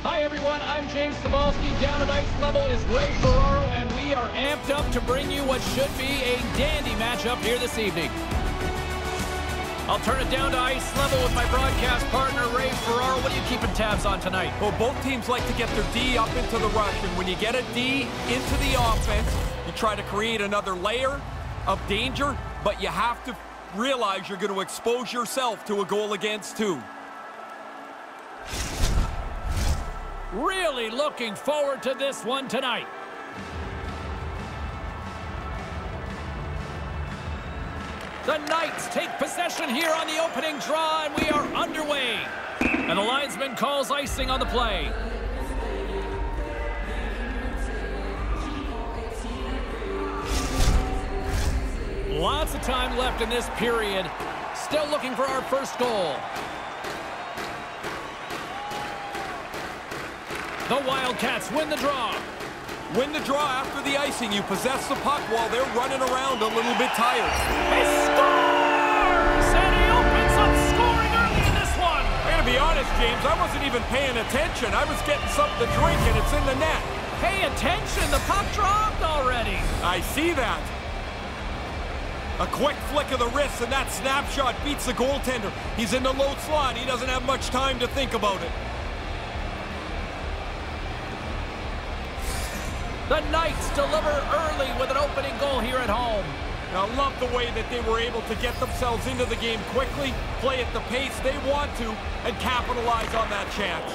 Hi everyone, I'm James Cebulski. Down at ice level is Ray Ferraro, and we are amped up to bring you what should be a dandy matchup here this evening. I'll turn it down to ice level with my broadcast partner, Ray Ferraro. What are you keeping tabs on tonight? Well, both teams like to get their D up into the rush, and when you get a D into the offense, you try to create another layer of danger, but you have to realize you're going to expose yourself to a goal against two. Really looking forward to this one tonight. The Knights take possession here on the opening draw, and we are underway. And the linesman calls icing on the play. Lots of time left in this period. Still looking for our first goal. The Wildcats win the draw. Win the draw after the icing. You possess the puck while they're running around a little bit tired. He scores! And he opens up scoring early in this one. I gotta be honest, James, I wasn't even paying attention. I was getting something to drink, and it's in the net. Pay attention, the puck dropped already. I see that. A quick flick of the wrist, and that snapshot beats the goaltender. He's in the low slot. He doesn't have much time to think about it. The Knights deliver early with an opening goal here at home. I love the way that they were able to get themselves into the game quickly, play at the pace they want to, and capitalize on that chance.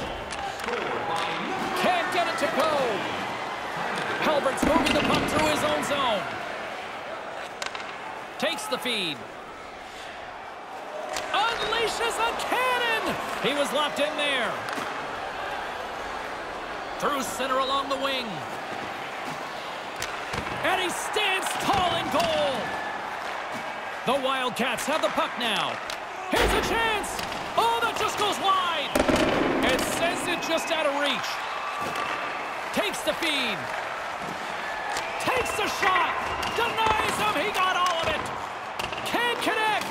Can't get it to go. Halbert's moving the puck through his own zone. Takes the feed. Unleashes a cannon. He was locked in there. Through center along the wing. And he stands tall in goal. The Wildcats have the puck now. Here's a chance. Oh, that just goes wide. It sends it just out of reach. Takes the feed. Takes the shot. Denies him. He got all of it. Can't connect.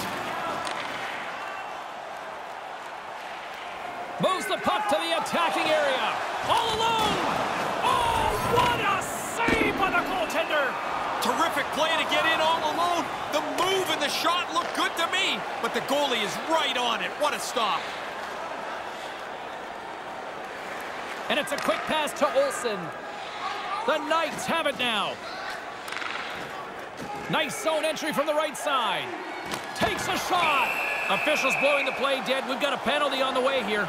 Moves the puck to the attacking area. All alone. Oh, what a save by the goaltender. Terrific play to get in all alone. The move and the shot look good to me, but the goalie is right on it. What a stop. And it's a quick pass to Olsen. The Knights have it now. Nice zone entry from the right side. Takes a shot. Officials blowing the play dead. We've got a penalty on the way here.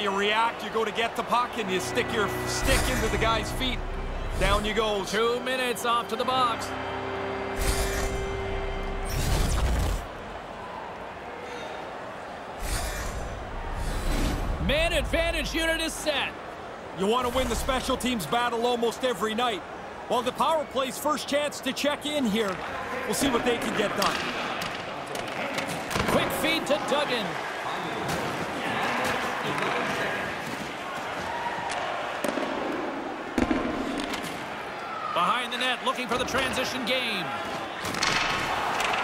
You react, you go to get the puck, and you stick your stick into the guy's feet. Down you go. 2 minutes off to the box. Man advantage unit is set. You want to win the special teams battle almost every night. Well, the power play's first chance to check in here. We'll see what they can get done. Quick feed to Duggan. Behind the net, looking for the transition game.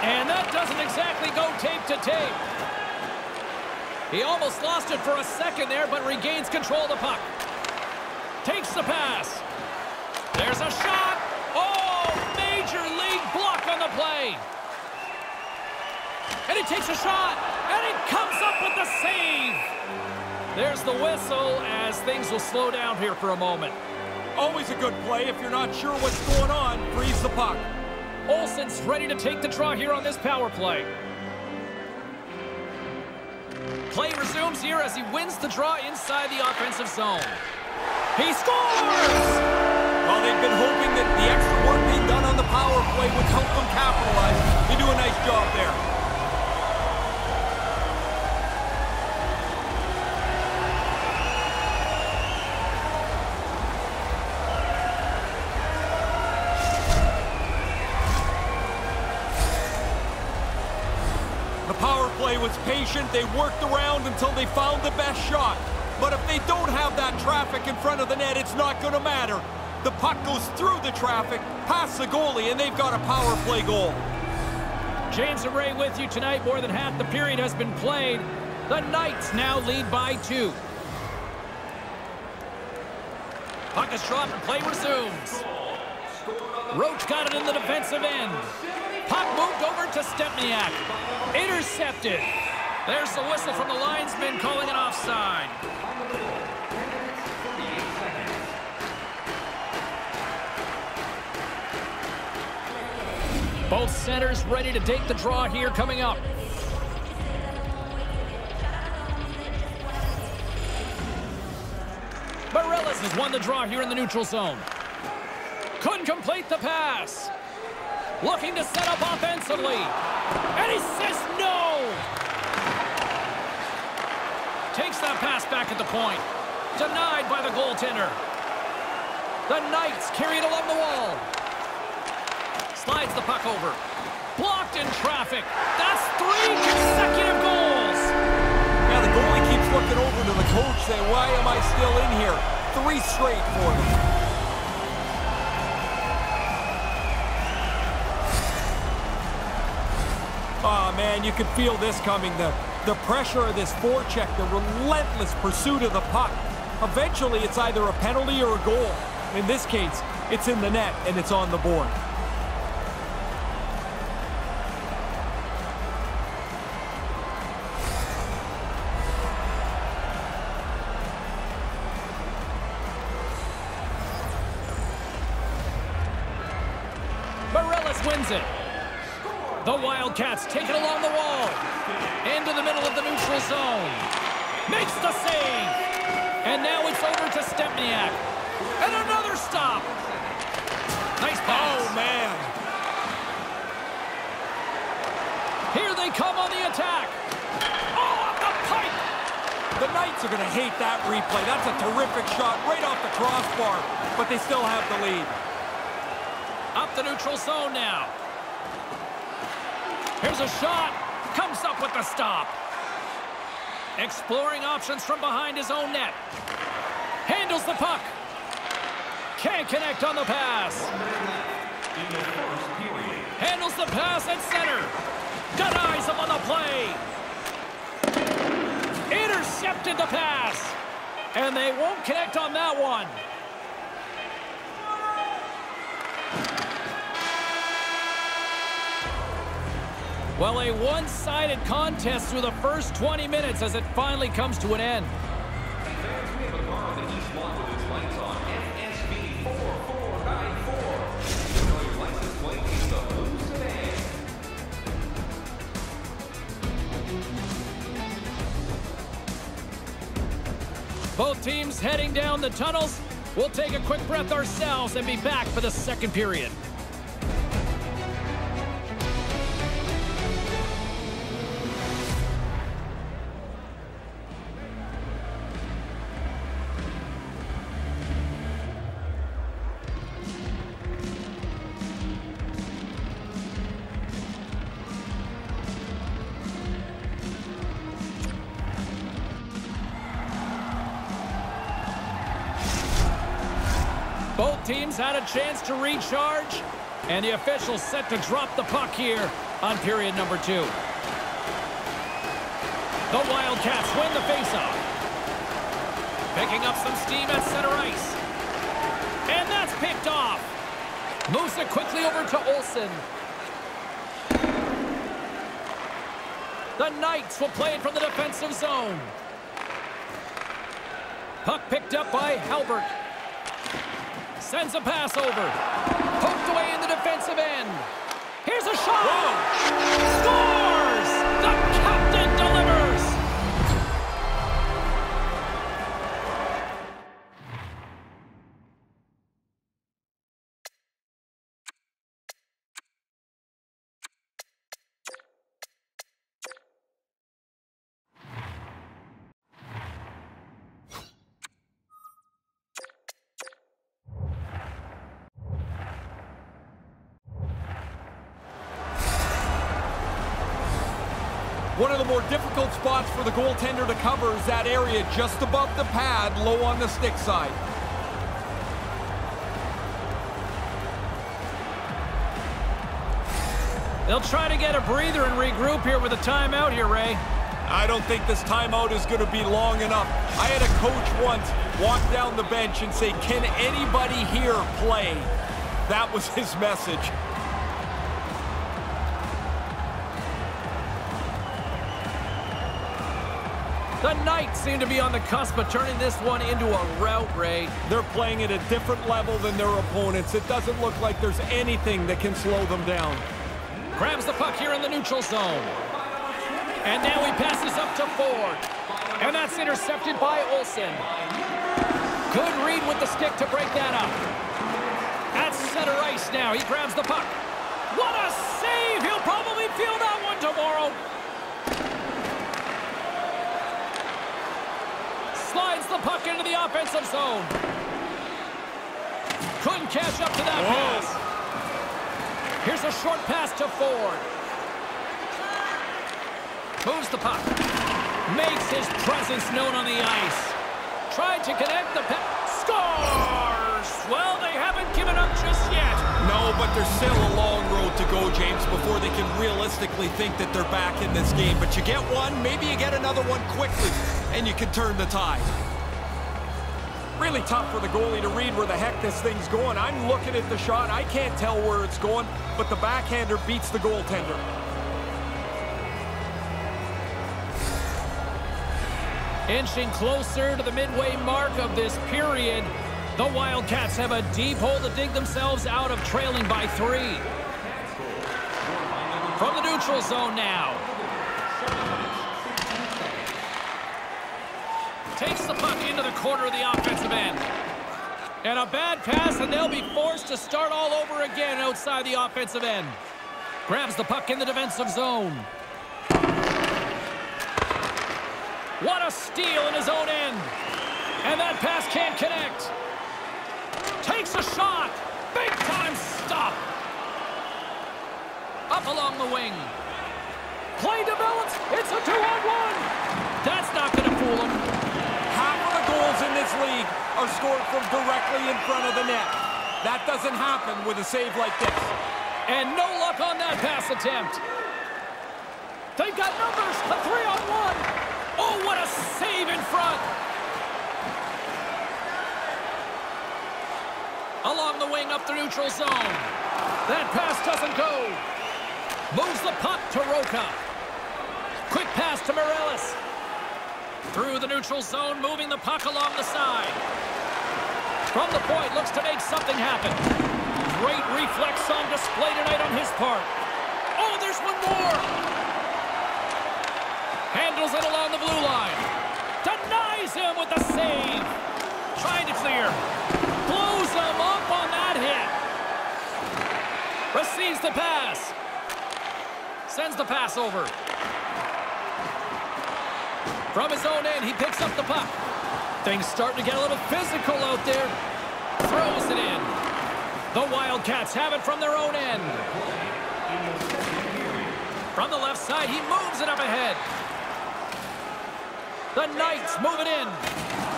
And that doesn't exactly go tape to tape. He almost lost it for a second there, but regains control of the puck. Takes the pass. There's a shot. Oh, major league block on the play. And he takes a shot, and he comes up with the save. There's the whistle as things will slow down here for a moment. Always a good play. If you're not sure what's going on, freeze the puck. Olsen's ready to take the draw here on this power play. Play resumes here as he wins the draw inside the offensive zone. He scores! Well, they've been hoping that the extra work being done on the power play would help them capitalize. They do a nice job there. The power play was patient. They worked around until they found the best shot. But if they don't have that traffic in front of the net, it's not going to matter. The puck goes through the traffic, past the goalie, and they've got a power play goal. James and Ray with you tonight. More than half the period has been played. The Knights now lead by 2. Puck is dropped and play resumes. Roach got it in the defensive end. Puck moved over to Stepniak. Intercepted. There's the whistle from the linesman calling an offside. Both centers ready to take the draw here coming up. Bareilles has won the draw here in the neutral zone. Couldn't complete the pass. Looking to set up offensively. And he says no! Takes that pass back at the point. Denied by the goaltender. The Knights carry it along the wall. Slides the puck over. Blocked in traffic. That's 3 consecutive goals. Now the goalie keeps looking over to the coach saying, why am I still in here? 3 straight for them. Oh, man, you can feel this coming. The pressure of this forecheck, the relentless pursuit of the puck. Eventually, it's either a penalty or a goal. In this case, it's in the net, and it's on the board. Bareilles wins it. The Wildcats take it along the wall. Into the middle of the neutral zone. Makes the save. And now it's over to Stepniak. And another stop. Nice pass. Oh, man. Here they come on the attack. Oh, up the pipe. The Knights are going to hate that replay. That's a terrific shot right off the crossbar. But they still have the lead. Up the neutral zone now. Here's a shot. Comes up with the stop. Exploring options from behind his own net. Handles the puck. Can't connect on the pass. Handles the pass at center. Denies him on the play. Intercepted the pass. And they won't connect on that one. Well, a one-sided contest through the first 20 minutes as it finally comes to an end. Fans, we have a car on the East Lot with its lights on. FSB 4494. You know your license plate is the blue sedan. Both teams heading down the tunnels. We'll take a quick breath ourselves and be back for the second period. Both teams had a chance to recharge, and the officials set to drop the puck here on period number 2. The Wildcats win the faceoff. Picking up some steam at center ice. And that's picked off. Moves it quickly over to Olsen. The Knights will play it from the defensive zone. Puck picked up by Halbert. Sends a pass over. Poked away in the defensive end. Here's a shot. Whoa. Scores! The captain delivers. One of the more difficult spots for the goaltender to cover is that area just above the pad, low on the stick side. They'll try to get a breather and regroup here with a timeout here, Ray. I don't think this timeout is going to be long enough. I had a coach once walk down the bench and say, "Can anybody here play?" That was his message. The Knights seem to be on the cusp of turning this one into a rout, Ray. They're playing at a different level than their opponents. It doesn't look like there's anything that can slow them down. Grabs the puck here in the neutral zone. And now he passes up to Ford. And that's intercepted by Olsen. Good read with the stick to break that up. At center ice now. He grabs the puck. What a save! He'll probably feel that one tomorrow. Slides the puck into the offensive zone. Couldn't catch up to that pass. Here's a short pass to Ford. Moves the puck. Makes his presence known on the ice. Tried to connect the pass. Scores! Well, they haven't given up just yet. No, but there's still a long road to go, James, before they can realistically think that they're back in this game. But you get one, maybe you get another one quickly, and you can turn the tide. Really tough for the goalie to read where the heck this thing's going. I'm looking at the shot. I can't tell where it's going, but the backhander beats the goaltender. Inching closer to the midway mark of this period, the Wildcats have a deep hole to dig themselves out of, trailing by 3. From the neutral zone now. Takes the puck into the corner of the offensive end. And a bad pass, and they'll be forced to start all over again outside the offensive end. Grabs the puck in the defensive zone. What a steal in his own end. And that pass can't connect. Takes a shot. Big time stop. Up along the wing. Play develops. It's a 2-on-1. That's not going to fool him. Half of the goals in this league are scored from directly in front of the net. That doesn't happen with a save like this. And no luck on that pass attempt. They've got numbers. A 3-on-1. Oh, what a save in front. Along the wing up the neutral zone. That pass doesn't go. Moves the puck to Roca. Quick pass to Morales. Through the neutral zone, moving the puck along the side. From the point, looks to make something happen. Great reflex on display tonight on his part. Oh, there's one more. Handles it along the blue line. Denies him with the save. Trying to clear. Blows him up on that hit. Receives the pass. Sends the pass over. From his own end, he picks up the puck. Things starting to get a little physical out there. Throws it in. The Wildcats have it from their own end. From the left side, he moves it up ahead. The Knights move it in.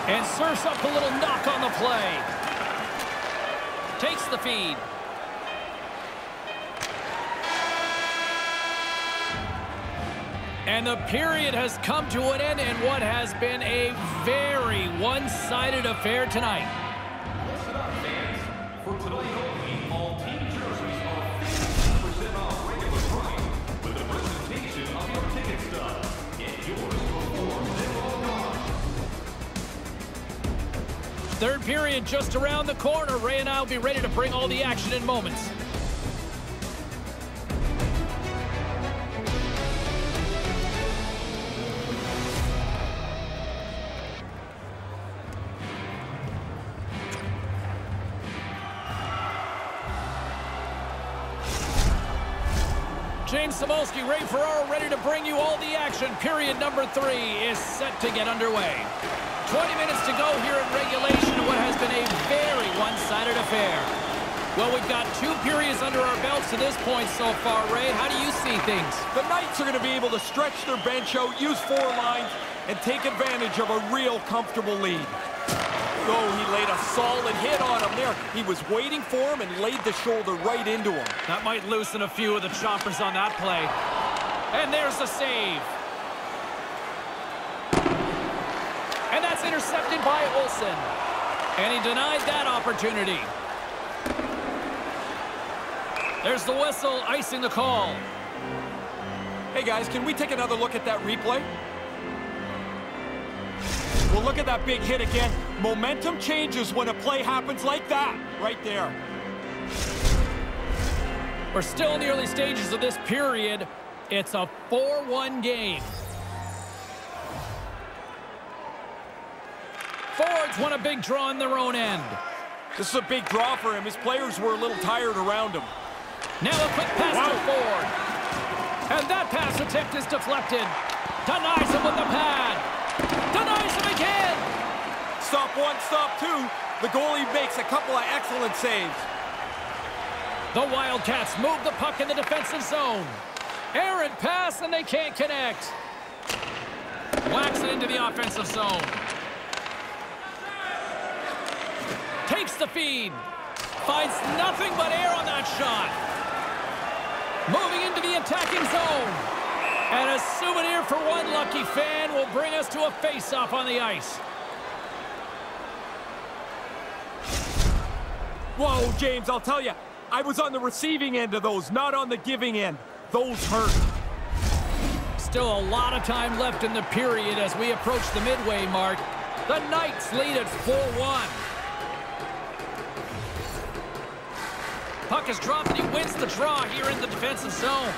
And serves up a little knock on the play. Takes the feed. And the period has come to an end in what has been a very one-sided affair tonight. Listen up, fans. For tonight only, all team jerseys are 50% off regular price with the presentation of your ticket stub. Get yours before they're all gone. Third period just around the corner. Ray and I will be ready to bring all the action in moments. James Cebulski, Ray Ferraro ready to bring you all the action. Period number 3 is set to get underway. 20 minutes to go here in regulation of what has been a very one-sided affair. Well, we've got 2 periods under our belts to this point so far, Ray. How do you see things? The Knights are going to be able to stretch their bench out, use 4 lines, and take advantage of a real comfortable lead. Oh, he laid a solid hit on him there. He was waiting for him and laid the shoulder right into him. That might loosen a few of the choppers on that play. And there's the save. It's intercepted by Olsen. And he denied that opportunity. There's the whistle, icing the call. Hey guys, can we take another look at that replay? Well, look at that big hit again. Momentum changes when a play happens like that, right there. We're still in the early stages of this period. It's a 4-1 game. Forwards want a big draw in their own end. This is a big draw for him. His players were a little tired around him. Now a quick pass to Ford. And that pass attempt is deflected. Denies him with the pad. Denies him again. Stop one, stop two. The goalie makes a couple of excellent saves. The Wildcats move the puck in the defensive zone. Errant pass, and they can't connect. Whacks it into the offensive zone. Takes the feed. Finds nothing but air on that shot. Moving into the attacking zone. And a souvenir for one lucky fan will bring us to a face-off on the ice. Whoa, James, I'll tell you, I was on the receiving end of those, not on the giving end. Those hurt. Still a lot of time left in the period as we approach the midway mark. The Knights lead at 4-1. Puck is dropped and he wins the draw here in the defensive zone.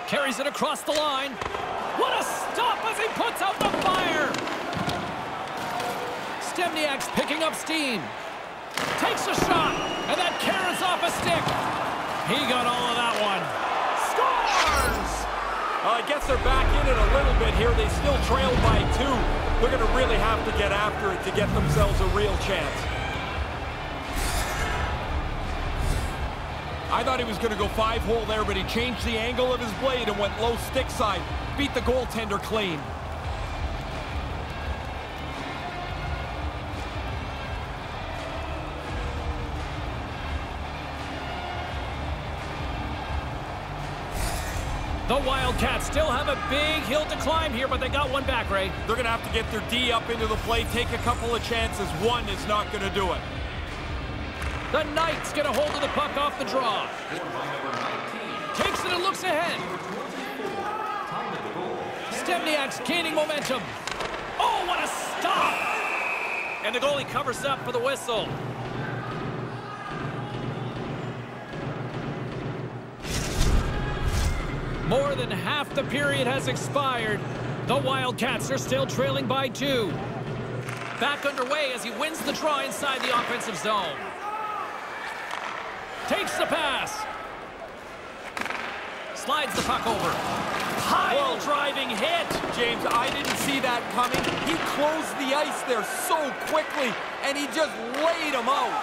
Carries it across the line. What a stop as he puts out the fire! Stempniak's picking up steam. Takes a shot, and that carries off a stick. He got all of that one. Scores! I guess they're back in it a little bit here. They still trail by 2. They're going to really have to get after it to get themselves a real chance. I thought he was going to go 5-hole there, but he changed the angle of his blade and went low stick side. Beat the goaltender clean. The Wildcats still have a big hill to climb here, but they got one back, Ray. They're going to have to get their D up into the play, take a couple of chances. One is not going to do it. The Knights get a hold of the puck off the draw. Takes it and looks ahead. Stempniak's gaining momentum. Oh, what a stop! And the goalie covers up for the whistle. More than half the period has expired. The Wildcats are still trailing by 2. Back underway as he wins the draw inside the offensive zone. Takes the pass. Slides the puck over. Pile driving hit. James, I didn't see that coming. He closed the ice there so quickly, and he just laid him out.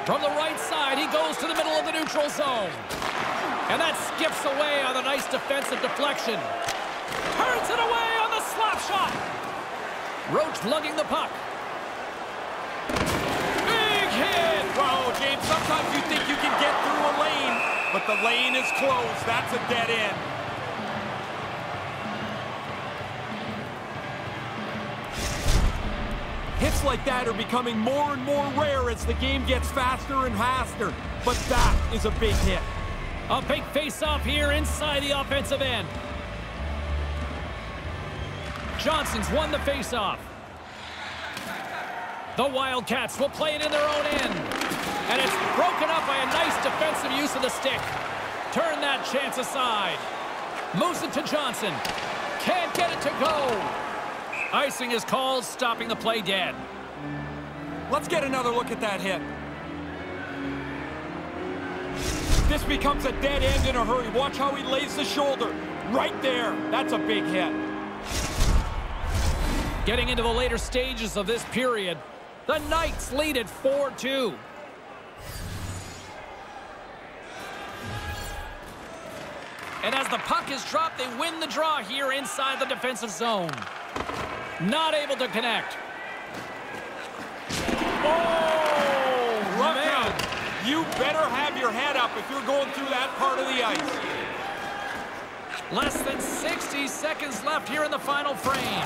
From the right side, he goes to the middle of the neutral zone. And that skips away on a nice defensive deflection. Turns it away on the slap shot. Roach lugging the puck. Big hit. Wow, James, sometimes you think you can get through a lane, but the lane is closed. That's a dead end. Hits like that are becoming more and more rare as the game gets faster and faster. But that is a big hit. A big face-off here inside the offensive end. Johnson's won the face-off. The Wildcats will play it in their own end. And it's broken up by a nice defensive use of the stick. Turn that chance aside. Moves it to Johnson. Can't get it to go. Icing is called, stopping the play dead. Let's get another look at that hit. This becomes a dead end in a hurry. Watch how he lays the shoulder. Right there. That's a big hit. Getting into the later stages of this period, the Knights lead at 4-2. And as the puck is dropped, they win the draw here inside the defensive zone. Not able to connect. Oh, look out. You better have your head up if you're going through that part of the ice. Less than 60 seconds left here in the final frame.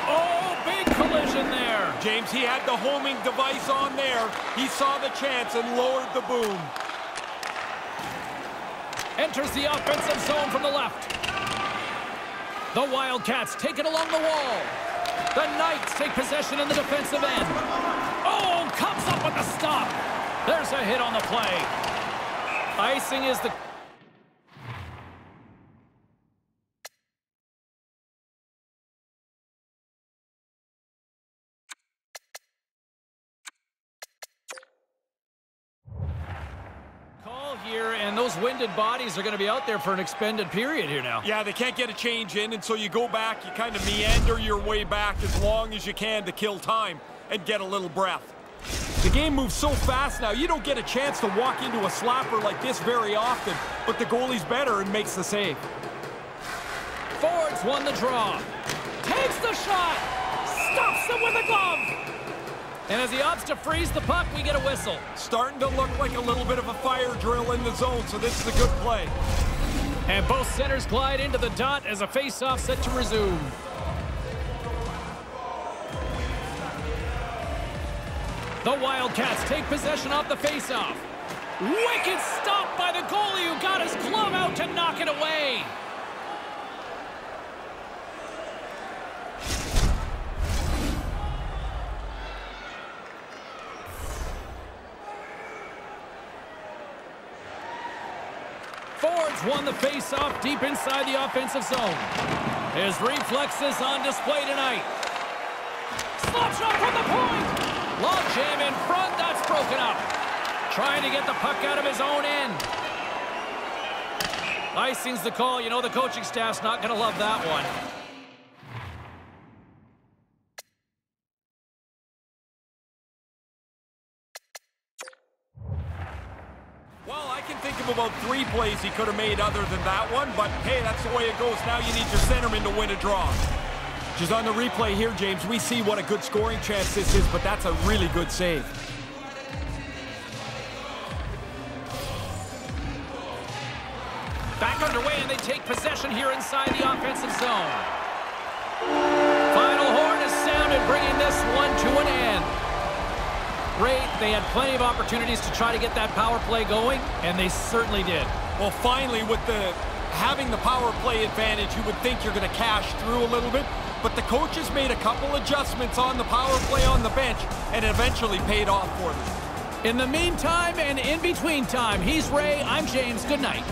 Oh, big collision there. James, he had the homing device on there. He saw the chance and lowered the boom. Enters the offensive zone from the left. The Wildcats take it along the wall. The Knights take possession in the defensive end. Oh, comes up with the stop. There's a hit on the play. Icing is the... here, and those winded bodies are going to be out there for an extended period here now. Yeah, they can't get a change in, and so you go back, you kind of meander your way back as long as you can to kill time and get a little breath. The game moves so fast now, you don't get a chance to walk into a slapper like this very often, but the goalie's better and makes the save. Ford's won the draw. Takes the shot. Stops it with a glove. And as he opts to freeze the puck, we get a whistle. Starting to look like a little bit of a fire drill in the zone, so this is a good play. And both centers glide into the dot as a face-off set to resume. The Wildcats take possession off the face-off. Wicked stop by the goalie who got his glove out to knock it away. Ford's won the face-off deep inside the offensive zone. His reflexes on display tonight. Slap shot from the point. Log jam in front. That's broken up. Trying to get the puck out of his own end. Icing's the call. You know the coaching staff's not going to love that one. Well, I can think of about 3 plays he could have made other than that one, but hey, that's the way it goes. Now you need your centerman to win a draw. Just on the replay here, James, we see what a good scoring chance this is, but that's a really good save. Back underway, and they take possession here inside the offensive zone. Final horn is sounded, bringing this one to an end. Great. They had plenty of opportunities to try to get that power play going, and they certainly did. Well, finally, with having the power play advantage, you would think you're going to cash through a little bit, but the coaches made a couple adjustments on the power play on the bench, and it eventually paid off for them. In the meantime and in between time, he's Ray, I'm James. Good night.